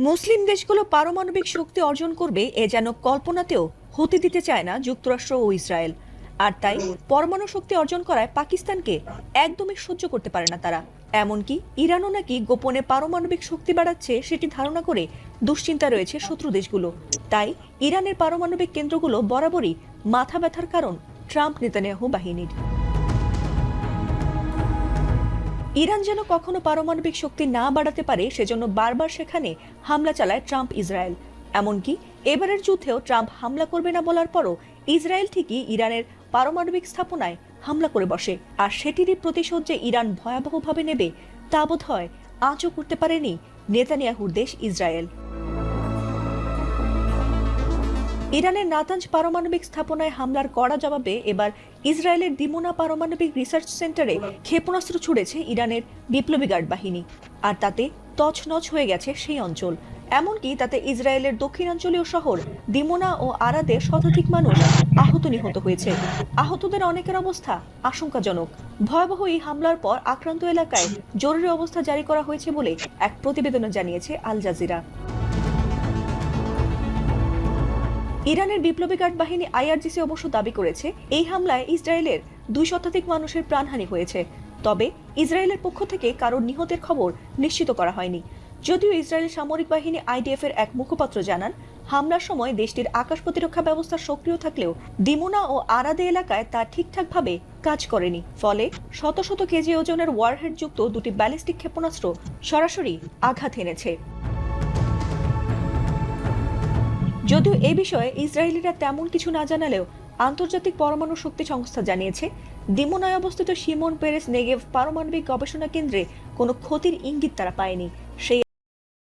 মুসলিম দেশগুলো পারমাণবিক শক্তি অর্জন করবে এ যেন কল্পনাতেও হতে দিতে চায় না যুক্তরাষ্ট্র ও ইসরায়েল। আর তাই পরমাণু শক্তি অর্জন করায় পাকিস্তানকে একদমই সহ্য করতে পারে না তারা। এমনকি ইরানও নাকি গোপনে পারমাণবিক শক্তি বাড়াচ্ছে সেটি ধারণা করে দুশ্চিন্তা রয়েছে শত্রু দেশগুলো। তাই ইরানের পারমাণবিক কেন্দ্রগুলো বরাবরই মাথা ব্যথার কারণ ট্রাম্প নেতানিয়াহু বাহিনীর। ইরান যেন কখনো পারমাণবিক শক্তি না বাড়াতে পারে সেজন্য বারবার সেখানে হামলা চালায় ট্রাম্প ইসরায়েল। এমনকি এবারের যুদ্ধেও ট্রাম্প হামলা করবে না বলার পরও ইসরায়েল ঠিকই ইরানের পারমাণবিক স্থাপনায় হামলা করে বসে। আর সেটিরই প্রতিশোধ যে ইরান ভয়াবহভাবে নেবে তা বোধ হয় আঁচও করতে পারেনি নেতানিয়াহুর দেশ ইসরায়েল। ইরানের নাতাঞ্জ পারমাণবিক স্থাপনায় হামলার কড়া জবাবে এবার ইসরায়েলের দিমোনা পারমাণবিক রিসার্চ সেন্টারে ক্ষেপণাস্ত্র ছুড়েছে ইরানের বিপ্লবী গার্ড বাহিনী। আর তাতে তছনছ হয়ে গেছে সেই অঞ্চল। এমনকি তাতে ইসরায়েলের দক্ষিণাঞ্চলীয় শহর দিমোনা ও আরাদে শতাধিক মানুষ আহত নিহত হয়েছে। আহতদের অনেকের অবস্থা আশঙ্কাজনক। ভয়াবহ এই হামলার পর আক্রান্ত এলাকায় জরুরি অবস্থা জারি করা হয়েছে বলে এক প্রতিবেদনে জানিয়েছে আল জাজিরা। ইরানের বিপ্লবী গার্ড বাহিনী আইআরজিসি অবশ্য দাবি করেছে এই হামলায় ইসরায়েলের 2 শতাধিক মানুষের প্রাণহানি হয়েছে। তবে ইসরায়েলের পক্ষ থেকে কারোর নিহতের খবর নিশ্চিত করা হয়নি। যদিও ইসরায়েলের সামরিক বাহিনী আইডিএফ এর এক মুখপাত্র জানান, হামলার সময় দেশটির আকাশ প্রতিরক্ষা ব্যবস্থা সক্রিয় থাকলেও দিমোনা ও আরাদে এলাকায় তা ঠিকঠাকভাবে কাজ করেনি। ফলে শত শত কেজি ওজনের ওয়ারহেড যুক্ত 2টি ব্যালিস্টিক ক্ষেপণাস্ত্র সরাসরি আঘাত এনেছে। যদিও এ বিষয়ে ইসরায়েলিরা তেমন কিছু না জানালেও আন্তর্জাতিক পরমাণু শক্তি সংস্থা জানিয়েছে, দিমোনায় অবস্থিত শিমন পেরেস নেগেভ পারমাণবিক গবেষণা কেন্দ্রে কোনো ক্ষতির ইঙ্গিত তারা পায়নি। সেই